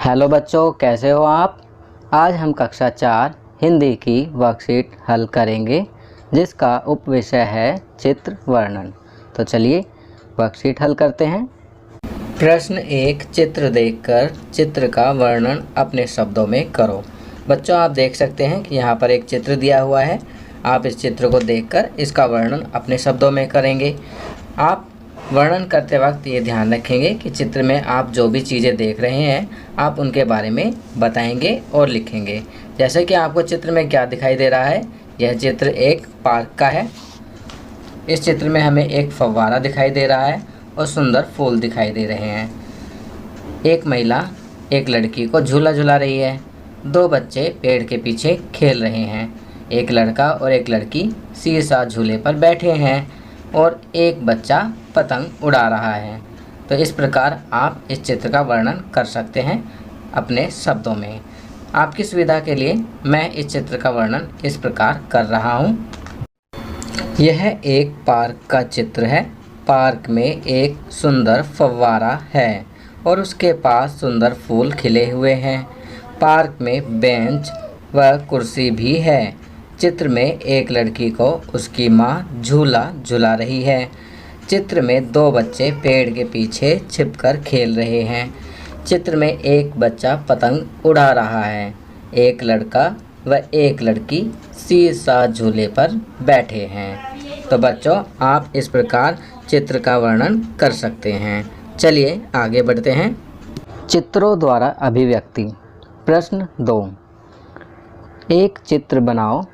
Hello बच्चों, कैसे हो आप। आज हम कक्षा 4 हिंदी की वर्कशीट हल करेंगे जिसका उपविषय है चित्र वर्णन। तो चलिए वर्कशीट हल करते हैं। प्रश्न 1, चित्र देखकर चित्र का वर्णन अपने शब्दों में करो। बच्चों, आप देख सकते हैं कि यहाँ पर एक चित्र दिया हुआ है। आप इस चित्र को देखकर इसका वर्णन अपने शब्दों में करेंगे। आप वर्णन करते वक्त ये ध्यान रखेंगे कि चित्र में आप जो भी चीज़ें देख रहे हैं आप उनके बारे में बताएंगे और लिखेंगे। जैसे कि आपको चित्र में क्या दिखाई दे रहा है, यह चित्र एक पार्क का है। इस चित्र में हमें एक फव्वारा दिखाई दे रहा है और सुंदर फूल दिखाई दे रहे हैं। एक महिला एक लड़की को झूला झुला रही है। दो बच्चे पेड़ के पीछे खेल रहे हैं। एक लड़का और एक लड़की सीसा झूले पर बैठे हैं और एक बच्चा पतंग उड़ा रहा है। तो इस प्रकार आप इस चित्र का वर्णन कर सकते हैं अपने शब्दों में। आपकी सुविधा के लिए मैं इस चित्र का वर्णन इस प्रकार कर रहा हूँ। यह एक पार्क का चित्र है। पार्क में एक सुंदर फव्वारा है और उसके पास सुंदर फूल खिले हुए हैं। पार्क में बेंच व कुर्सी भी है। चित्र में एक लड़की को उसकी माँ झूला झुला रही है। चित्र में दो बच्चे पेड़ के पीछे छिपकर खेल रहे हैं। चित्र में एक बच्चा पतंग उड़ा रहा है। एक लड़का व एक लड़की सीसा झूले पर बैठे हैं। तो बच्चों, आप इस प्रकार चित्र का वर्णन कर सकते हैं। चलिए आगे बढ़ते हैं। चित्रों द्वारा अभिव्यक्ति। प्रश्न 2, एक चित्र बनाओ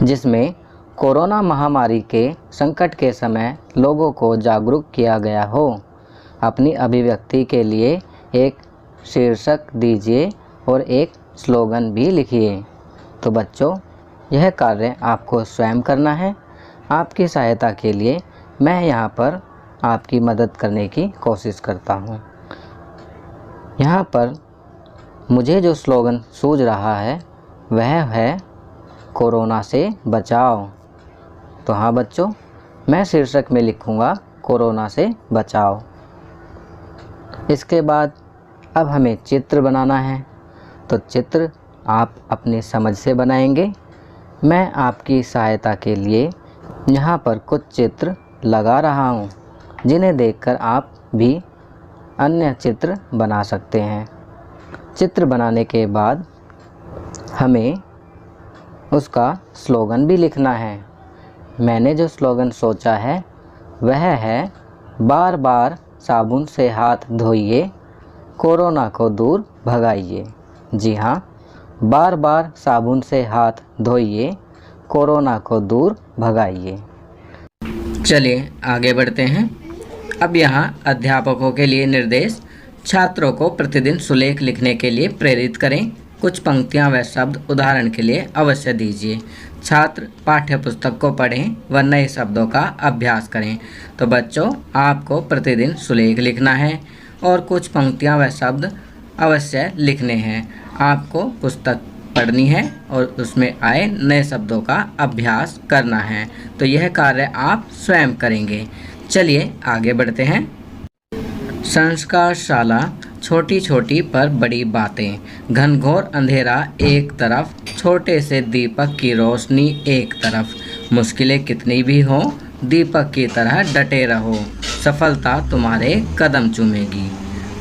जिसमें कोरोना महामारी के संकट के समय लोगों को जागरूक किया गया हो। अपनी अभिव्यक्ति के लिए एक शीर्षक दीजिए और एक स्लोगन भी लिखिए। तो बच्चों, यह कार्य आपको स्वयं करना है। आपकी सहायता के लिए मैं यहाँ पर आपकी मदद करने की कोशिश करता हूँ। यहाँ पर मुझे जो स्लोगन सूझ रहा है वह है कोरोना से बचाओ। तो हाँ बच्चों, मैं शीर्षक में लिखूँगा कोरोना से बचाओ। इसके बाद अब हमें चित्र बनाना है। तो चित्र आप अपनी समझ से बनाएंगे। मैं आपकी सहायता के लिए यहाँ पर कुछ चित्र लगा रहा हूँ जिन्हें देखकर आप भी अन्य चित्र बना सकते हैं। चित्र बनाने के बाद हमें उसका स्लोगन भी लिखना है। मैंने जो स्लोगन सोचा है वह है बार बार साबुन से हाथ धोइए, कोरोना को दूर भगाइए। जी हाँ, बार बार साबुन से हाथ धोइए, कोरोना को दूर भगाइए। चलिए आगे बढ़ते हैं। अब यहाँ अध्यापकों के लिए निर्देश। छात्रों को प्रतिदिन सुलेख लिखने के लिए प्रेरित करें। कुछ पंक्तियाँ व शब्द उदाहरण के लिए अवश्य दीजिए। छात्र पाठ्य पुस्तक को पढ़ें व नए शब्दों का अभ्यास करें। तो बच्चों, आपको प्रतिदिन सुलेख लिखना है और कुछ पंक्तियाँ व शब्द अवश्य लिखने हैं। आपको पुस्तक पढ़नी है और उसमें आए नए शब्दों का अभ्यास करना है। तो यह कार्य आप स्वयं करेंगे। चलिए आगे बढ़ते हैं। संस्कारशाला। छोटी छोटी पर बड़ी बातें। घनघोर अंधेरा एक तरफ, छोटे से दीपक की रोशनी एक तरफ। मुश्किलें कितनी भी हों, दीपक की तरह डटे रहो। सफलता तुम्हारे कदम चूमेगी।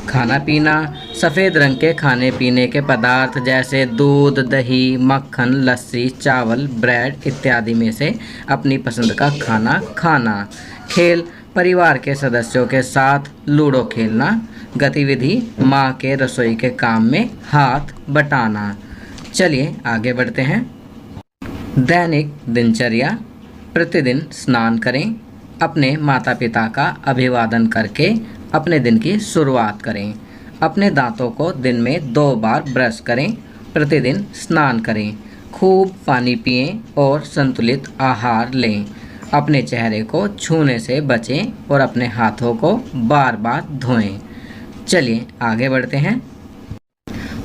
खाना पीना। सफ़ेद रंग के खाने पीने के पदार्थ जैसे दूध, दही, मक्खन, लस्सी, चावल, ब्रेड इत्यादि में से अपनी पसंद का खाना खाना। खेल। परिवार के सदस्यों के साथ लूडो खेलना। गतिविधि। माँ के रसोई के काम में हाथ बटाना। चलिए आगे बढ़ते हैं। दैनिक दिनचर्या। प्रतिदिन स्नान करें। अपने माता पिता का अभिवादन करके अपने दिन की शुरुआत करें। अपने दांतों को दिन में 2 बार ब्रश करें। प्रतिदिन स्नान करें। खूब पानी पिएं और संतुलित आहार लें। अपने चेहरे को छूने से बचें और अपने हाथों को बार बार धोएं। चलिए आगे बढ़ते हैं।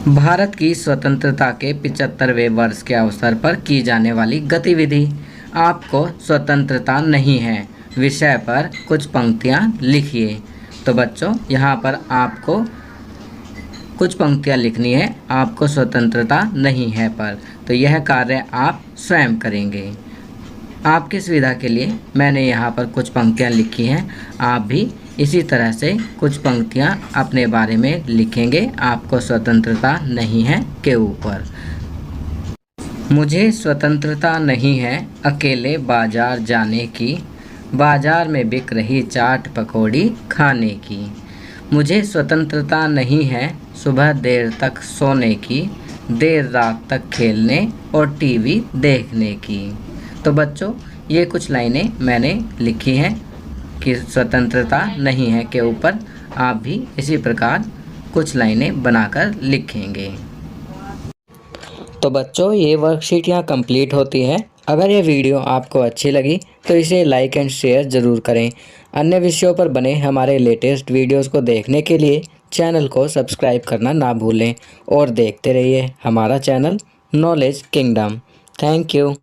भारत की स्वतंत्रता के 75वें वर्ष के अवसर पर की जाने वाली गतिविधि। आपको स्वतंत्रता नहीं है विषय पर कुछ पंक्तियाँ लिखिए। तो बच्चों, यहाँ पर आपको कुछ पंक्तियाँ लिखनी है आपको स्वतंत्रता नहीं है पर। तो यह कार्य आप स्वयं करेंगे। आपकी सुविधा के लिए मैंने यहाँ पर कुछ पंक्तियाँ लिखी हैं। आप भी इसी तरह से कुछ पंक्तियाँ अपने बारे में लिखेंगे आपको स्वतंत्रता नहीं है के ऊपर। मुझे स्वतंत्रता नहीं है अकेले बाजार जाने की, बाजार में बिक रही चाट पकौड़ी खाने की। मुझे स्वतंत्रता नहीं है सुबह देर तक सोने की, देर रात तक खेलने और टीवी देखने की। तो बच्चों, ये कुछ लाइनें मैंने लिखी हैं कि स्वतंत्रता नहीं है के ऊपर। आप भी इसी प्रकार कुछ लाइनें बनाकर लिखेंगे। तो बच्चों, ये वर्कशीट यहाँ कंप्लीट होती है। अगर ये वीडियो आपको अच्छी लगी तो इसे लाइक एंड शेयर ज़रूर करें। अन्य विषयों पर बने हमारे लेटेस्ट वीडियोस को देखने के लिए चैनल को सब्सक्राइब करना ना भूलें और देखते रहिए हमारा channel knowledge kingdom. Thank you.